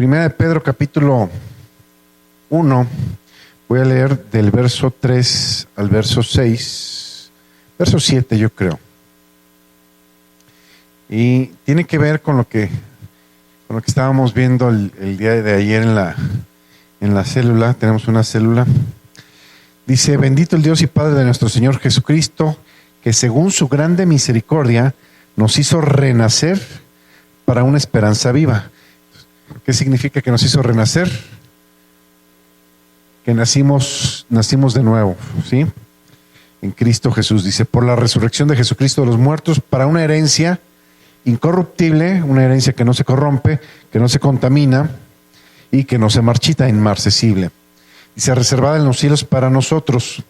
Primera de Pedro, capítulo 1, voy a leer del verso 3 al verso 6, verso 7 yo creo. Y tiene que ver con lo que estábamos viendo el día de ayer en la célula. Tenemos una célula. Dice: bendito el Dios y Padre de nuestro Señor Jesucristo, que según su grande misericordia nos hizo renacer para una esperanza viva. ¿Qué significa que nos hizo renacer? Que nacimos de nuevo, ¿sí? En Cristo Jesús. Dice: por la resurrección de Jesucristo de los muertos, para una herencia incorruptible, una herencia que no se corrompe, que no se contamina y que no se marchita, inmarcesible. Dice: reservada en los cielos para nosotros,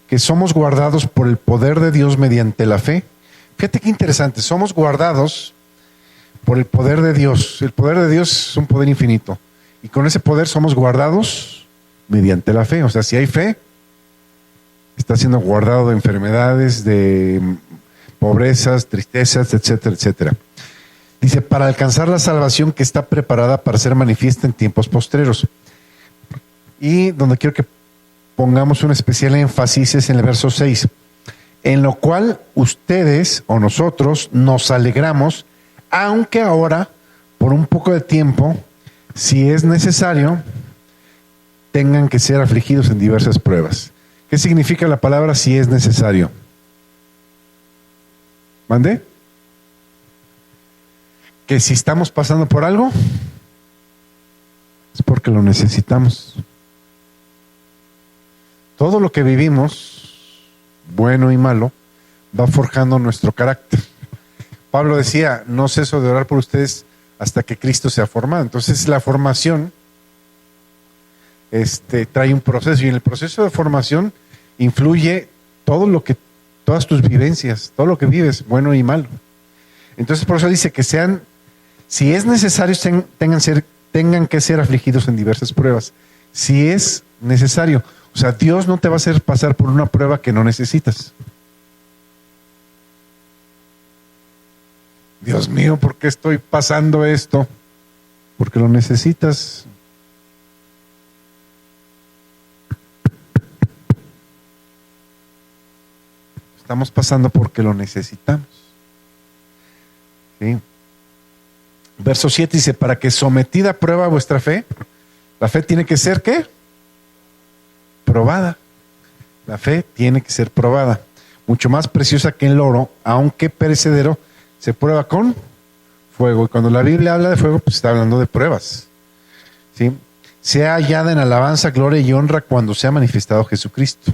que somos guardados por el poder de Dios mediante la fe. Fíjate qué interesante, somos guardados por el poder de Dios. El poder de Dios es un poder infinito. Y con ese poder somos guardados mediante la fe. O sea, si hay fe, está siendo guardado de enfermedades, de pobrezas, tristezas, etcétera, etcétera. Dice: para alcanzar la salvación que está preparada para ser manifiesta en tiempos postreros. Y donde quiero que pongamos un especial énfasis es en el verso 6. En lo cual ustedes o nosotros nos alegramos, aunque ahora, por un poco de tiempo, si es necesario, tengan que ser afligidos en diversas pruebas. ¿Qué significa la palabra si es necesario? ¿Mande? Que si estamos pasando por algo, es porque lo necesitamos. Todo lo que vivimos, bueno y malo, va forjando nuestro carácter. Pablo decía: no ceso de orar por ustedes hasta que Cristo sea formado. Entonces la formación trae un proceso, y en el proceso de formación influye todas tus vivencias, todo lo que vives, bueno y malo. Entonces por eso dice que sean, si es necesario, tengan que ser afligidos en diversas pruebas. Si es necesario. O sea, Dios no te va a hacer pasar por una prueba que no necesitas. Dios mío, ¿por qué estoy pasando esto? Porque lo necesitas. Estamos pasando porque lo necesitamos. ¿Sí? Verso 7 dice: para que sometida a prueba vuestra fe, la fe tiene que ser, ¿qué? Probada. La fe tiene que ser probada. Mucho más preciosa que el oro, aunque perecedero, se prueba con fuego. Y cuando la Biblia habla de fuego, pues está hablando de pruebas. ¿Sí? Sea hallada en alabanza, gloria y honra cuando sea manifestado Jesucristo.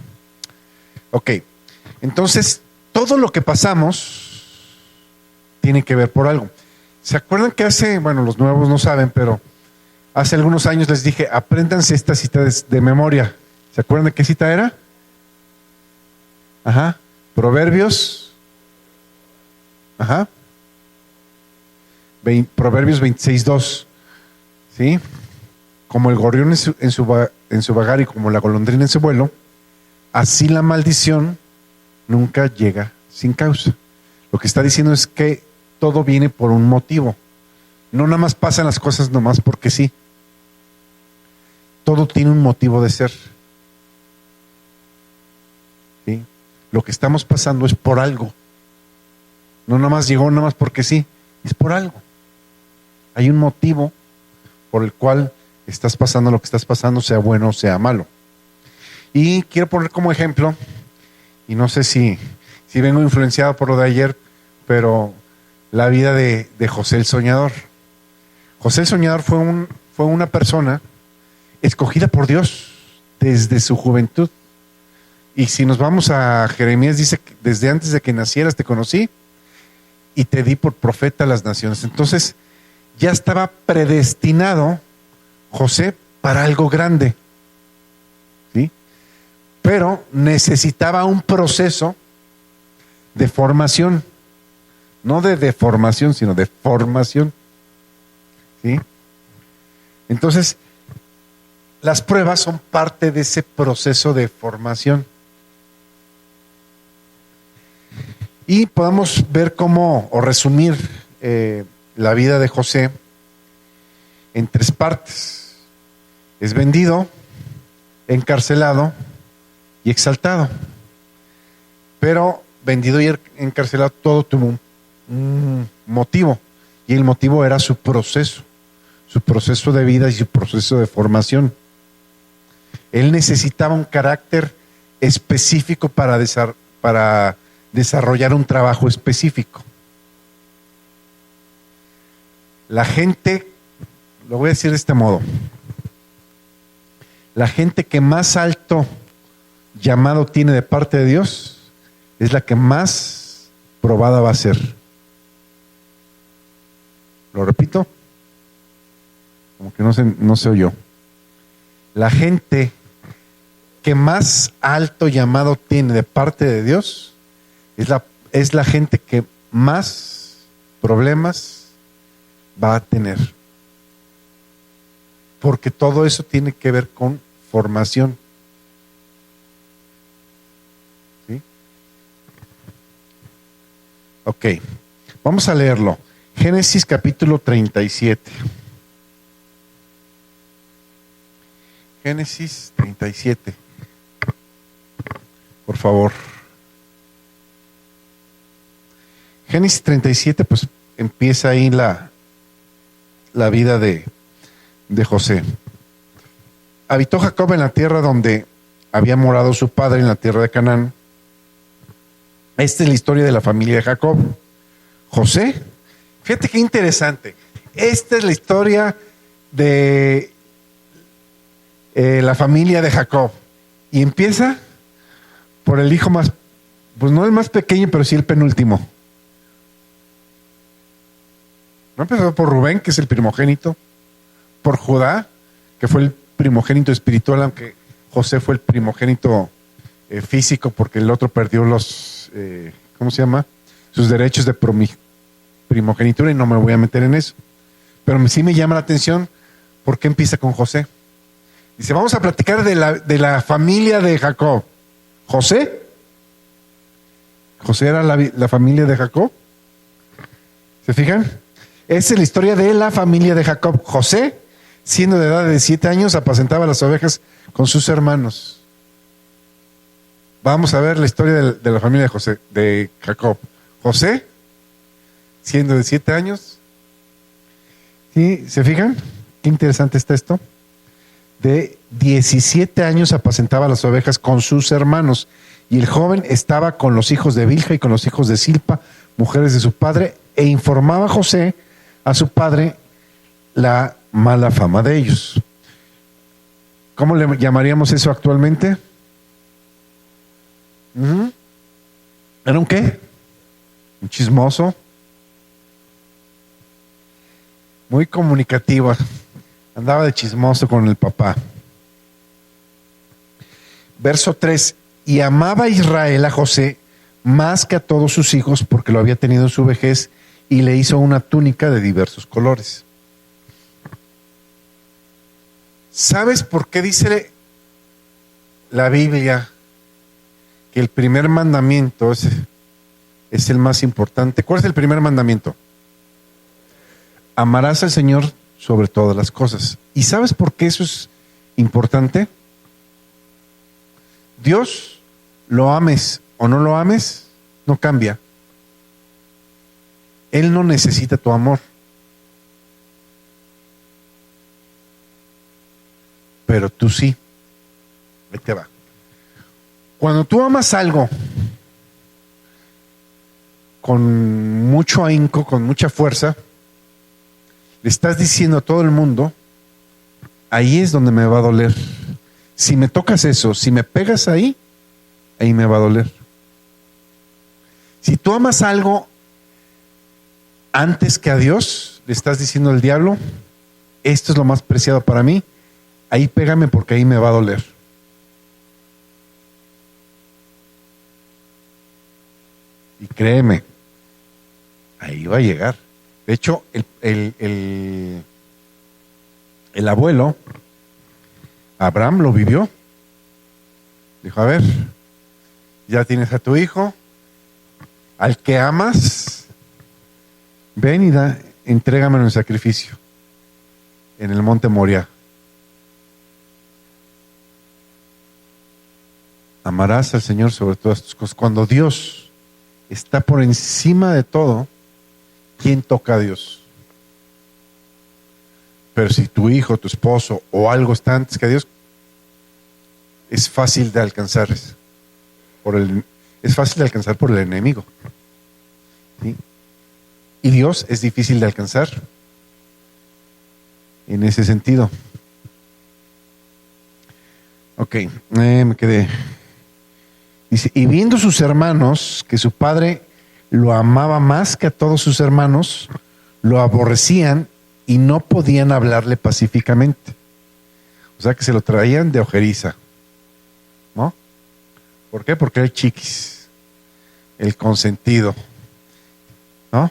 Ok. Entonces, todo lo que pasamos tiene que ver por algo. ¿Se acuerdan que los nuevos no saben, pero hace algunos años les dije: apréndanse esta cita de memoria? ¿Se acuerdan de qué cita era? Ajá. Proverbios. Ajá. Proverbios 26:2. ¿Sí? Como el gorrión en su vagar y como la golondrina en su vuelo, así la maldición nunca llega sin causa. Lo que está diciendo es que todo viene por un motivo. No nada más pasan las cosas nomás porque sí. Todo tiene un motivo de ser. ¿Sí? Lo que estamos pasando es por algo. No nada más llegó nada más porque sí. Es por algo. Hay un motivo por el cual estás pasando lo que estás pasando, sea bueno o sea malo. Y quiero poner como ejemplo, y no sé si vengo influenciado por lo de ayer, pero la vida de José el Soñador. José el Soñador fue una persona escogida por Dios desde su juventud. Y si nos vamos a Jeremías, dice que desde antes de que nacieras te conocí y te di por profeta a las naciones. Entonces ya estaba predestinado José para algo grande. ¿Sí? Pero necesitaba un proceso de formación. No de deformación, sino de formación. ¿Sí? Entonces, las pruebas son parte de ese proceso de formación. Y podemos ver cómo, o resumir la vida de José en tres partes. Es vendido, encarcelado y exaltado. Pero vendido y encarcelado todo tuvo un motivo. Y el motivo era su proceso de vida y su proceso de formación. Él necesitaba un carácter específico para desarrollar un trabajo específico. La gente, lo voy a decir de este modo, la gente que más alto llamado tiene de parte de Dios es la que más probada va a ser. Lo repito, como que no se oyó. La gente que más alto llamado tiene de parte de Dios es la gente que más problemas va a tener. Porque todo eso tiene que ver con formación. ¿Sí? Ok, vamos a leerlo. Génesis capítulo 37. Génesis 37. Por favor. Génesis 37, pues empieza ahí la vida de José. Habitó Jacob en la tierra donde había morado su padre, en la tierra de Canaán. Esta es la historia de la familia de Jacob. José, fíjate qué interesante. Esta es la historia de la familia de Jacob. Y empieza por el hijo más, pues no el más pequeño, pero sí el penúltimo. No empezó por Rubén, que es el primogénito, por Judá, que fue el primogénito espiritual, aunque José fue el primogénito físico, porque el otro perdió ¿cómo se llama? Sus derechos de primogenitura, y no me voy a meter en eso. Pero sí me llama la atención por qué empieza con José. Dice, vamos a platicar de la familia de Jacob. ¿José era la familia de Jacob? ¿Se fijan? Esa es la historia de la familia de Jacob. José, siendo de edad de 7 años, apacentaba las ovejas con sus hermanos. Vamos a ver la historia de la familia de Jacob. José, siendo de 7 años. ¿Sí? ¿Se fijan? Qué interesante está esto. De 17 años apacentaba las ovejas con sus hermanos. Y el joven estaba con los hijos de Bilha y con los hijos de Silpa, mujeres de su padre, e informaba a José, a su padre, la mala fama de ellos. ¿Cómo le llamaríamos eso actualmente? ¿Era un qué? Un chismoso. Muy comunicativo. Andaba de chismoso con el papá. Verso 3. Y amaba Israel a José más que a todos sus hijos, porque lo había tenido en su vejez, y le hizo una túnica de diversos colores. ¿Sabes por qué dice la Biblia que el primer mandamiento es el más importante? ¿Cuál es el primer mandamiento? Amarás al Señor sobre todas las cosas. ¿Y sabes por qué eso es importante? Dios, lo ames o no lo ames, no cambia. Él no necesita tu amor. Pero tú sí. Ahí te va. Cuando tú amas algo con mucho ahínco, con mucha fuerza, le estás diciendo a todo el mundo, ahí es donde me va a doler. Si me tocas eso, si me pegas ahí me va a doler. Si tú amas algo antes que a Dios, le estás diciendo al diablo, esto es lo más preciado para mí, ahí pégame porque ahí me va a doler. Y créeme, ahí va a llegar. De hecho, el abuelo, Abraham, lo vivió. Dijo, a ver, ya tienes a tu hijo, al que amas, ven y entrégamelo en sacrificio. en el monte Moria. Amarás al Señor sobre todas tus cosas. Cuando Dios está por encima de todo, ¿quién toca a Dios? Pero si tu hijo, tu esposo o algo está antes que Dios, es fácil de alcanzar por el enemigo. ¿Sí? Y Dios es difícil de alcanzar en ese sentido. Ok, me quedé. Dice, y viendo sus hermanos que su padre lo amaba más que a todos sus hermanos, lo aborrecían y no podían hablarle pacíficamente. O sea que se lo traían de ojeriza, ¿no? ¿Por qué? Porque era el chiquis, el consentido, ¿no?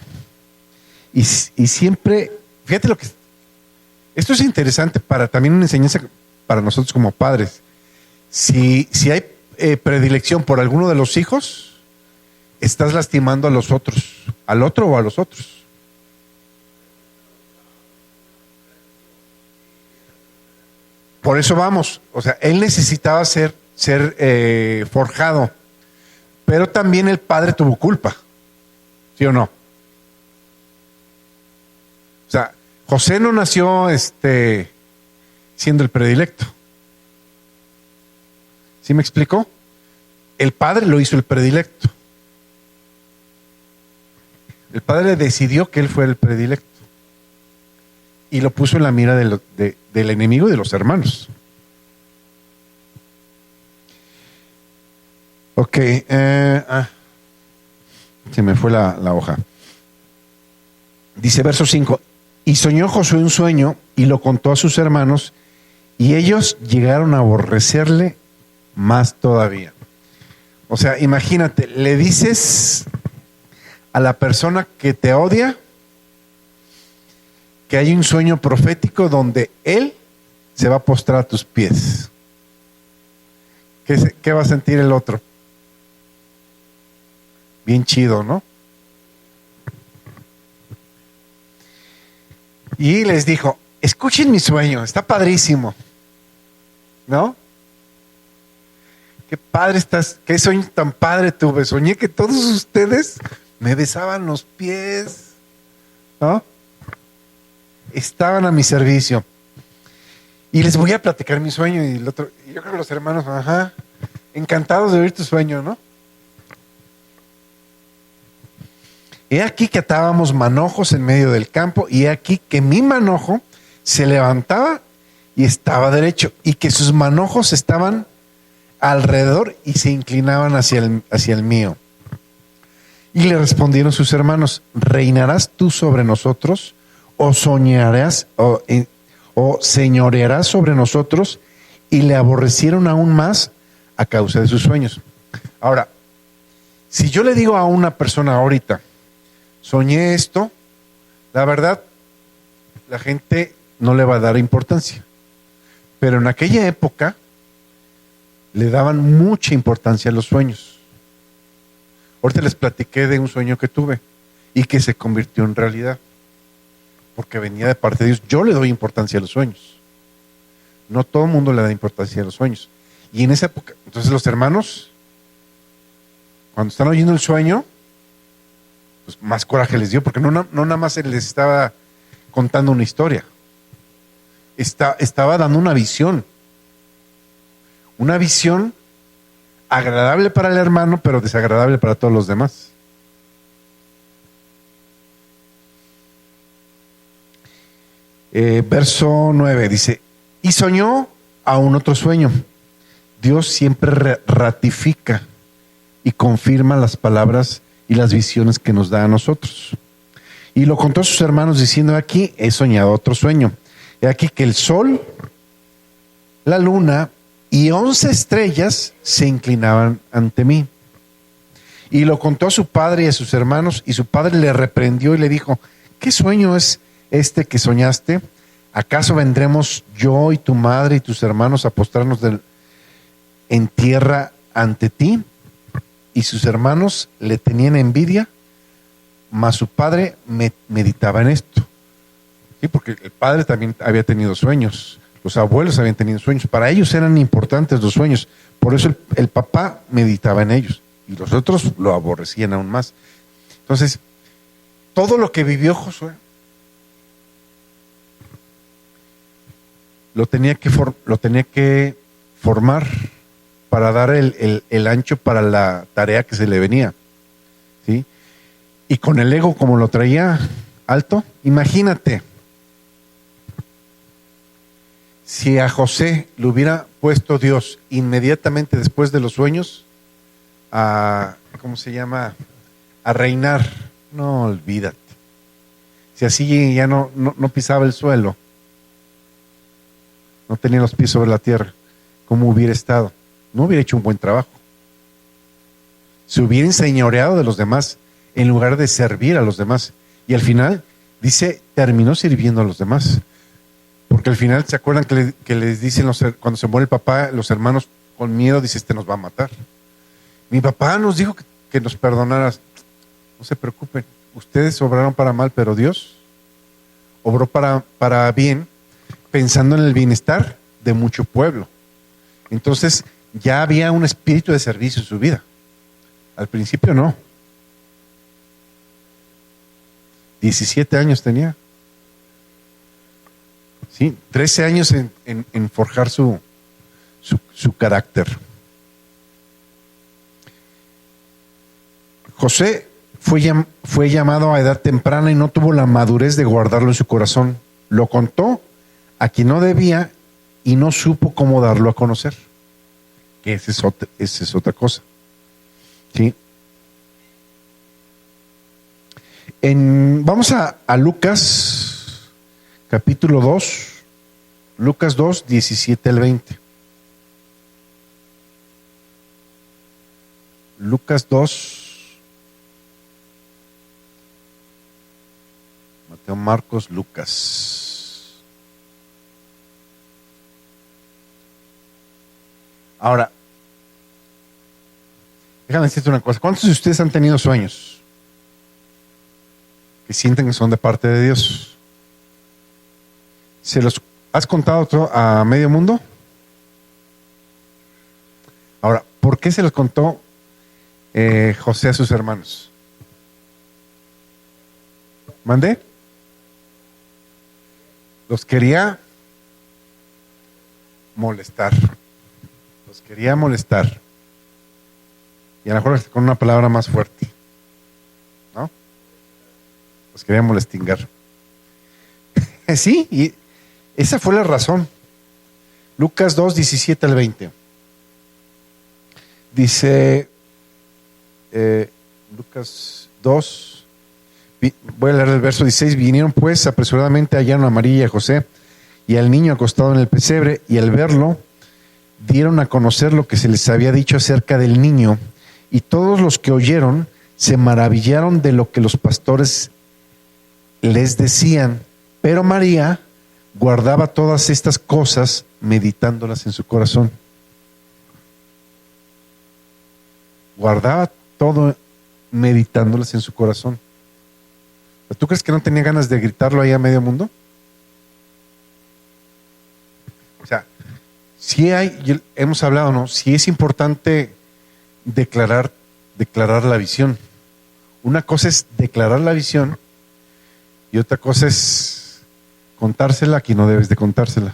Y siempre, fíjate lo que... Esto es interesante para también una enseñanza para nosotros como padres. Si hay predilección por alguno de los hijos, estás lastimando a los otros, al otro o a los otros. Por eso vamos, o sea, él necesitaba ser forjado, pero también el padre tuvo culpa, ¿sí o no? O sea, José no nació siendo el predilecto. ¿Sí me explicó? El padre lo hizo el predilecto. El padre decidió que él fuera el predilecto y lo puso en la mira del enemigo y de los hermanos. Ok, se me fue la hoja. Dice verso 5, y soñó Josué un sueño y lo contó a sus hermanos y ellos llegaron a aborrecerle más todavía. O sea, imagínate, le dices a la persona que te odia que hay un sueño profético donde él se va a postrar a tus pies. ¿Qué va a sentir el otro? Bien chido, ¿no? Y les dijo, escuchen mi sueño, está padrísimo, ¿no? Qué padre estás, qué sueño tan padre tuve. Soñé que todos ustedes me besaban los pies, ¿no? Estaban a mi servicio. Y les voy a platicar mi sueño. Y yo creo que los hermanos, encantados de oír tu sueño, ¿no? He aquí que atábamos manojos en medio del campo, y he aquí que mi manojo se levantaba y estaba derecho, y que sus manojos estaban alrededor y se inclinaban hacia el mío. Y le respondieron sus hermanos, ¿reinarás tú sobre nosotros? ¿O soñarás o señorearás sobre nosotros? Y le aborrecieron aún más a causa de sus sueños. Ahora, si yo le digo a una persona ahorita, soñé esto, la verdad, la gente no le va a dar importancia. Pero en aquella época le daban mucha importancia a los sueños. Ahorita les platiqué de un sueño que tuve y que se convirtió en realidad, porque venía de parte de Dios. Yo le doy importancia a los sueños. No todo el mundo le da importancia a los sueños. Y en esa época, entonces los hermanos, cuando están oyendo el sueño, pues más coraje les dio, porque no nada más se les estaba contando una historia. Estaba dando una visión. Una visión agradable para el hermano, pero desagradable para todos los demás. Verso 9 dice, y soñó aún otro sueño. Dios siempre ratifica y confirma las palabras y las visiones que nos da a nosotros. Y lo contó a sus hermanos diciendo, aquí he soñado otro sueño. He aquí que el sol, la luna y 11 estrellas se inclinaban ante mí. Y lo contó a su padre y a sus hermanos, y su padre le reprendió y le dijo, ¿qué sueño es este que soñaste? ¿Acaso vendremos yo y tu madre y tus hermanos a postrarnos en tierra ante ti? Y sus hermanos le tenían envidia, mas su padre meditaba en esto. Sí, porque el padre también había tenido sueños, los abuelos habían tenido sueños, para ellos eran importantes los sueños, por eso el papá meditaba en ellos y los otros lo aborrecían aún más. Entonces, todo lo que vivió Josué lo tenía que formar para dar el ancho para la tarea que se le venía, ¿sí? Y con el ego como lo traía alto, imagínate, si a José le hubiera puesto Dios inmediatamente después de los sueños ¿cómo se llama? A reinar, no, olvídate. Si así ya no pisaba el suelo, no tenía los pies sobre la tierra, ¿cómo hubiera estado? No hubiera hecho un buen trabajo. Se hubiera enseñoreado de los demás en lugar de servir a los demás. Y al final, dice, terminó sirviendo a los demás. Porque al final, ¿se acuerdan que les dicen cuando se muere el papá, los hermanos con miedo, dice, este nos va a matar? Mi papá nos dijo que nos perdonaras. No se preocupen, ustedes obraron para mal, pero Dios obró para bien, pensando en el bienestar de mucho pueblo. Entonces, ya había un espíritu de servicio en su vida. Al principio no. 17 años tenía. Sí, 13 años en forjar su carácter. José fue llamado a edad temprana y no tuvo la madurez de guardarlo en su corazón. Lo contó a quien no debía y no supo cómo darlo a conocer. Que esa es otra cosa. ¿Sí? Vamos a Lucas, capítulo 2, Lucas 2, 17 al 20. Lucas 2, Mateo, Marcos, Lucas. Ahora, déjame decirte una cosa. ¿Cuántos de ustedes han tenido sueños que sienten que son de parte de Dios? ¿Se los has contado a medio mundo? Ahora, ¿por qué se los contó José a sus hermanos? ¿Mandé? Los quería molestar. Los quería molestar. Y a lo mejor con una palabra más fuerte, ¿no? Los quería molestingar. Sí, y esa fue la razón. Lucas 2, 17 al 20. Dice Lucas 2, voy a leer el verso 16. Vinieron pues apresuradamente, hallaron a María y a José y al niño acostado en el pesebre, y al verlo dieron a conocer lo que se les había dicho acerca del niño, y todos los que oyeron se maravillaron de lo que los pastores les decían, pero María guardaba todas estas cosas, meditándolas en su corazón. Guardaba todo meditándolas en su corazón. ¿Tú crees que no tenía ganas de gritarlo ahí a medio mundo? O sea, hemos hablado, ¿no? Sí es importante declarar la visión. Una cosa es declarar la visión y otra cosa es contársela a quien no debes de contársela.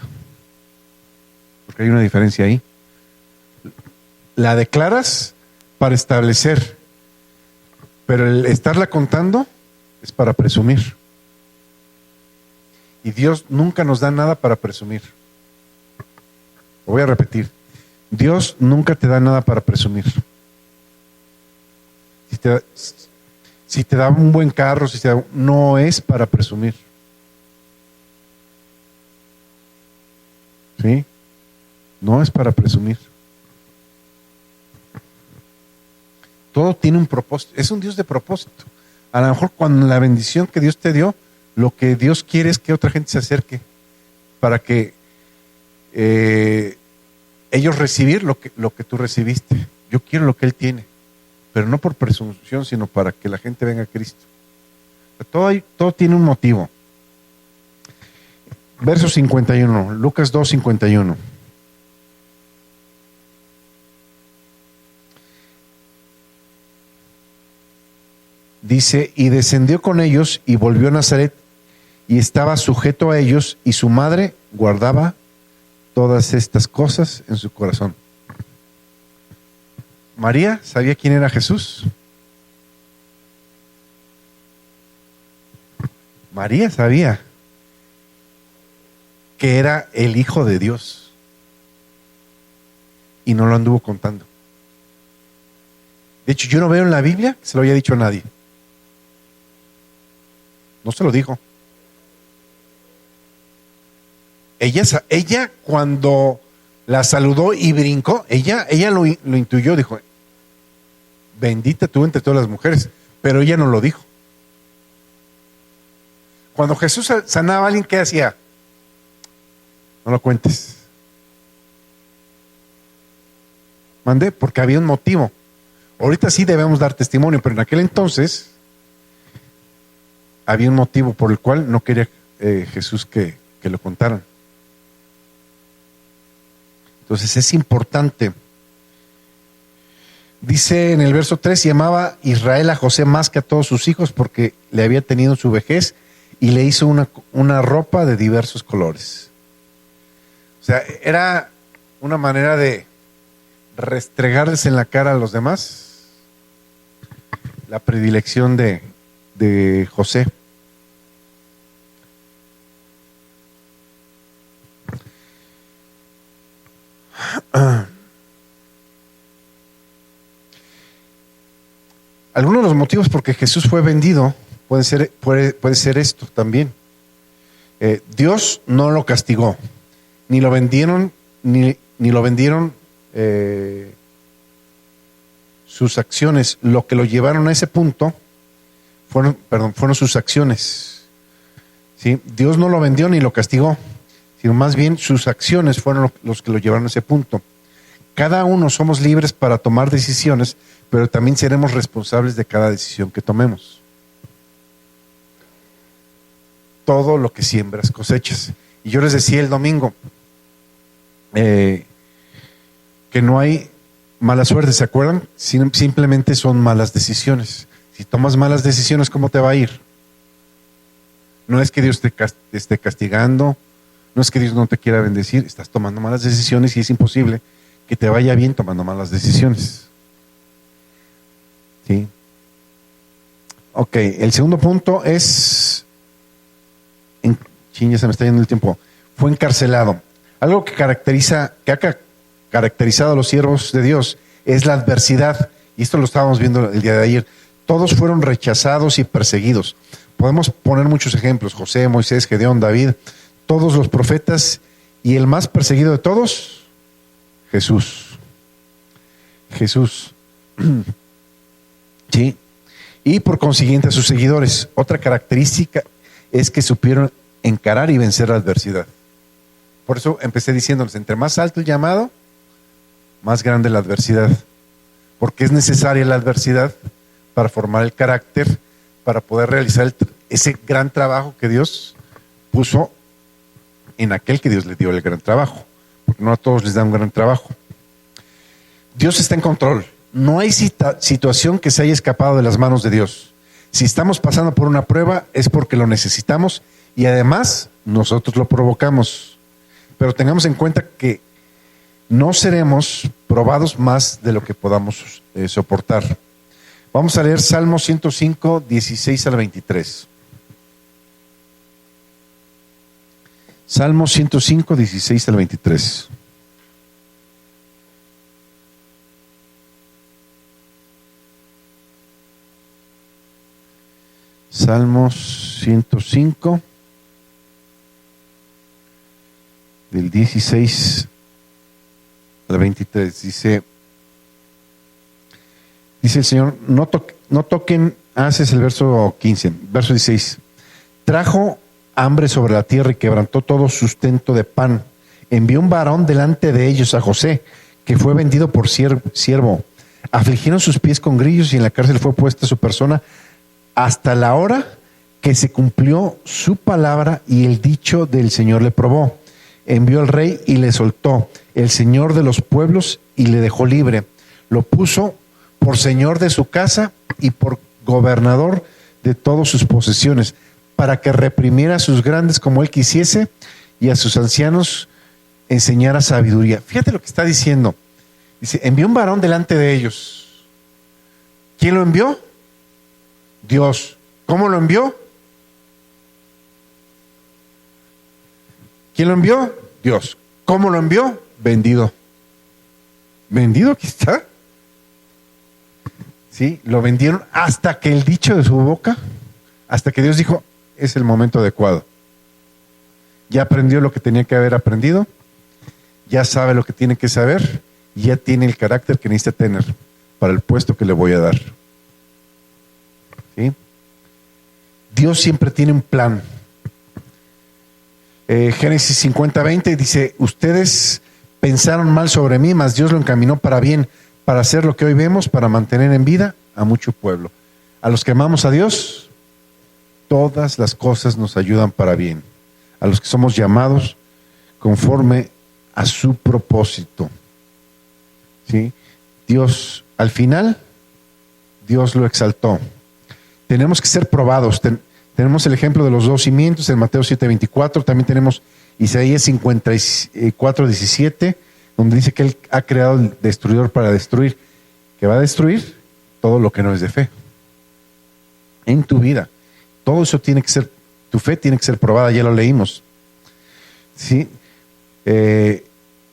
Porque hay una diferencia ahí. La declaras para establecer, pero el estarla contando es para presumir. Y Dios nunca nos da nada para presumir. Lo voy a repetir. Dios nunca te da nada para presumir. Si te da un buen carro, no es para presumir. ¿Sí? No es para presumir. Todo tiene un propósito. Es un Dios de propósito. A lo mejor con la bendición que Dios te dio, lo que Dios quiere es que otra gente se acerque para que ellos recibir lo que tú recibiste. Yo quiero lo que Él tiene, pero no por presunción, sino para que la gente venga a Cristo. Todo tiene un motivo. Verso 51, Lucas 2, 51. Dice, y descendió con ellos y volvió a Nazaret y estaba sujeto a ellos y su madre guardaba todas estas cosas en su corazón. María sabía quién era Jesús. María sabía que era el Hijo de Dios y no lo anduvo contando. De hecho, yo no veo en la Biblia que se lo haya dicho a nadie. No se lo dijo. Ella cuando la saludó y brincó, ella lo intuyó, dijo, bendita tú entre todas las mujeres, pero ella no lo dijo. Cuando Jesús sanaba a alguien, ¿qué hacía? No lo cuentes. Mandé, porque había un motivo. Ahorita sí debemos dar testimonio, pero en aquel entonces había un motivo por el cual no quería Jesús que lo contaran. Entonces es importante. Dice en el verso 3, y amaba Israel a José más que a todos sus hijos porque le había tenido en su vejez y le hizo una ropa de diversos colores. O sea, era una manera de restregarles en la cara a los demás la predilección de José. Algunos de los motivos por que Jesús fue vendido puede ser esto también. Dios no lo castigó, ni lo vendieron, ni lo vendieron sus acciones. Lo que lo llevaron a ese punto fueron sus acciones. ¿Sí? Dios no lo vendió ni lo castigó, sino más bien sus acciones fueron los que lo llevaron a ese punto. Cada uno somos libres para tomar decisiones, pero también seremos responsables de cada decisión que tomemos. Todo lo que siembras cosechas. Y yo les decía el domingo que no hay mala suerte, ¿se acuerdan? Simplemente son malas decisiones. Si tomas malas decisiones, ¿cómo te va a ir? No es que Dios te esté castigando, no es que Dios no te quiera bendecir, estás tomando malas decisiones y es imposible que te vaya bien tomando malas decisiones. ¿Sí? Ok, el segundo punto es, ya se me está yendo el tiempo, fue encarcelado. Algo que ha caracterizado a los siervos de Dios es la adversidad, y esto lo estábamos viendo el día de ayer. Todos fueron rechazados y perseguidos. Podemos poner muchos ejemplos: José, Moisés, Gedeón, David, todos los profetas, y el más perseguido de todos, Jesús. ¿Sí? Y por consiguiente a sus seguidores. Otra característica es que supieron encarar y vencer la adversidad. Por eso empecé diciéndoles, entre más alto el llamado, más grande la adversidad. Porque es necesaria la adversidad para formar el carácter, para poder realizar ese gran trabajo que Dios puso en aquel que Dios le dio el gran trabajo. Porque no a todos les da un gran trabajo. Dios está en control. No hay situación que se haya escapado de las manos de Dios. Si estamos pasando por una prueba es porque lo necesitamos y además nosotros lo provocamos. Pero tengamos en cuenta que no seremos probados más de lo que podamos soportar. Vamos a leer Salmo 105, 16 al 23. Salmo 105, 16 al 23. Salmos 105, del 16 al 23, dice el Señor, no toquen, es el verso 15, verso 16, trajo hambre sobre la tierra y quebrantó todo sustento de pan, envió un varón delante de ellos a José, que fue vendido por siervo, afligieron sus pies con grillos y en la cárcel fue puesta su persona, hasta la hora que se cumplió su palabra y el dicho del Señor le probó. Envió al rey y le soltó, el Señor de los pueblos, y le dejó libre. Lo puso por señor de su casa y por gobernador de todas sus posesiones, para que reprimiera a sus grandes como él quisiese y a sus ancianos enseñara sabiduría. Fíjate lo que está diciendo. Dice, envió un varón delante de ellos. ¿Quién lo envió? Dios. ¿Cómo lo envió? ¿Quién lo envió? Dios. ¿Cómo lo envió? Vendido. ¿Vendido? Aquí está. Sí, lo vendieron hasta que el dicho de su boca, hasta que Dios dijo, es el momento adecuado. Ya aprendió lo que tenía que haber aprendido, ya sabe lo que tiene que saber, y ya tiene el carácter que necesita tener para el puesto que le voy a dar. ¿Sí? Dios siempre tiene un plan. Génesis 50:20 dice, ustedes pensaron mal sobre mí, mas Dios lo encaminó para bien, para hacer lo que hoy vemos, para mantener en vida a mucho pueblo. A los que amamos a Dios, todas las cosas nos ayudan para bien. A los que somos llamados conforme a su propósito. ¿Sí? Dios, al final, Dios lo exaltó. Tenemos que ser probados. Tenemos el ejemplo de los dos cimientos en Mateo 7:24. También tenemos Isaías 54:17, donde dice que Él ha creado el destruidor para destruir, que va a destruir todo lo que no es de fe. En tu vida. Todo eso tiene que ser, tu fe tiene que ser probada, ya lo leímos. ¿Sí?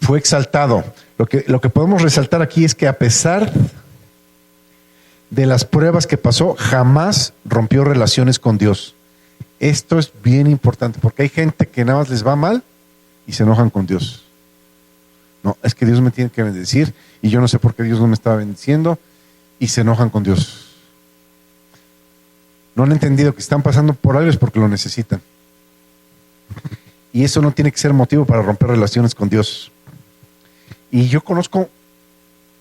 Fue exaltado. Lo que podemos resaltar aquí es que a pesar de las pruebas que pasó, jamás rompió relaciones con Dios. Esto es bien importante, porque hay gente que nada más les va mal y se enojan con Dios. No, es que Dios me tiene que bendecir y yo no sé por qué Dios no me estaba bendiciendo, y se enojan con Dios. No han entendido que están pasando por algo es porque lo necesitan. Y eso no tiene que ser motivo para romper relaciones con Dios. Y yo conozco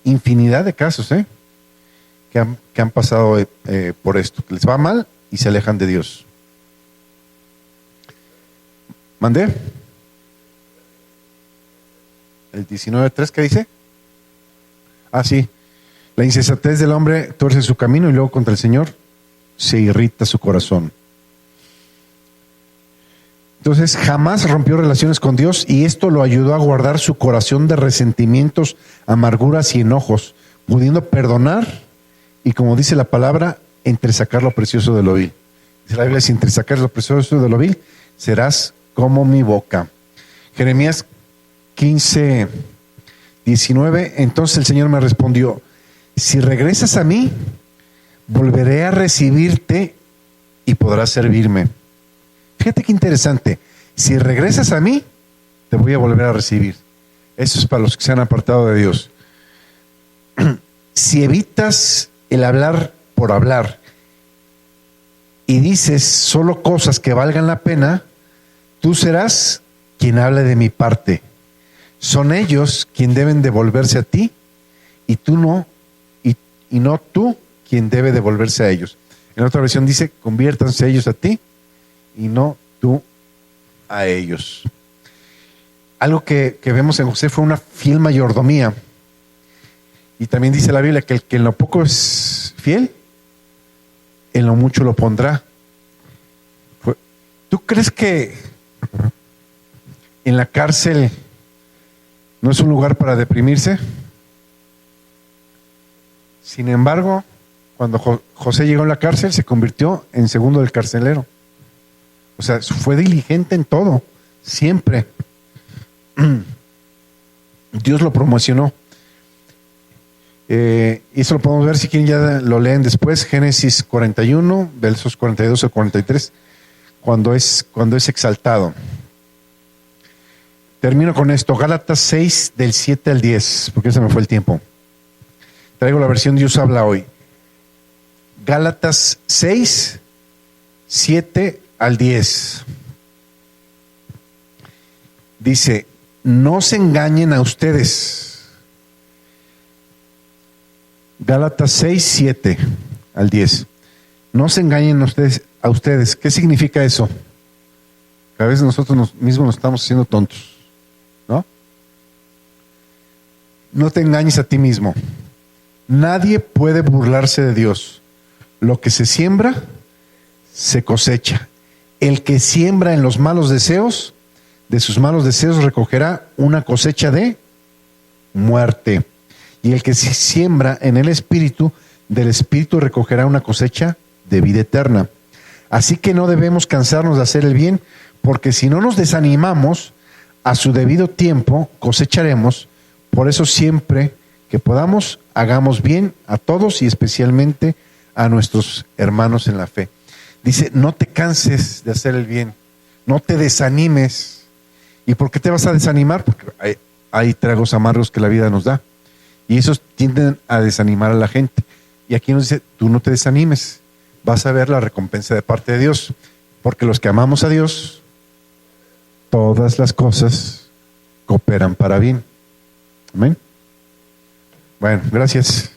infinidad de casos, que han pasado por esto, que les va mal y se alejan de Dios. ¿Mandé? El 19:3, ¿qué dice? Ah, sí. La insensatez del hombre tuerce su camino y luego contra el Señor se irrita su corazón. Entonces jamás rompió relaciones con Dios, y esto lo ayudó a guardar su corazón de resentimientos, amarguras y enojos, pudiendo perdonar y, como dice la palabra, entresacar lo precioso de lo vil. Dice la Biblia, si entresacar lo precioso de lo vil, serás como mi boca. Jeremías 15:19, entonces el Señor me respondió, si regresas a mí, volveré a recibirte y podrás servirme. Fíjate qué interesante. Si regresas a mí, te voy a volver a recibir. Eso es para los que se han apartado de Dios. Si evitas el hablar por hablar y dices solo cosas que valgan la pena, tú serás quien hable de mi parte. Son ellos quien deben devolverse a ti y tú no, y no tú quien debe devolverse a ellos. En otra versión dice, conviértanse ellos a ti y no tú a ellos. Algo que vemos en José fue una fiel mayordomía. Y también dice la Biblia que el que en lo poco es fiel, en lo mucho lo pondrá. ¿Tú crees que en la cárcel no es un lugar para deprimirse? Sin embargo, cuando José llegó a la cárcel, se convirtió en segundo del carcelero. O sea, fue diligente en todo, siempre. Dios lo promocionó. Y eso lo podemos ver, si quieren ya lo leen después, Génesis 41, versos 42 al 43, cuando es exaltado. Termino con esto, Gálatas 6, del 7 al 10, porque se me fue el tiempo. Traigo la versión Dios habla hoy. Gálatas 6, 7 al 10. Dice, no se engañen a ustedes. Gálatas 6, 7 al 10. No se engañen a a ustedes, ¿qué significa eso? A veces nosotros mismos nos estamos haciendo tontos, ¿no? No te engañes a ti mismo. Nadie puede burlarse de Dios. Lo que se siembra, se cosecha. El que siembra en los malos deseos, de sus malos deseos recogerá una cosecha de muerte. Y el que siembra en el Espíritu, del Espíritu recogerá una cosecha de vida eterna. Así que no debemos cansarnos de hacer el bien, porque si no nos desanimamos, a su debido tiempo cosecharemos. Por eso siempre que podamos, hagamos bien a todos y especialmente a nuestros hermanos en la fe. Dice, no te canses de hacer el bien, no te desanimes. ¿Y por qué te vas a desanimar? Porque hay tragos amargos que la vida nos da y esos tienden a desanimar a la gente. Y aquí nos dice, tú no te desanimes, vas a ver la recompensa de parte de Dios, porque los que amamos a Dios, todas las cosas cooperan para bien. Amén. Bueno, gracias.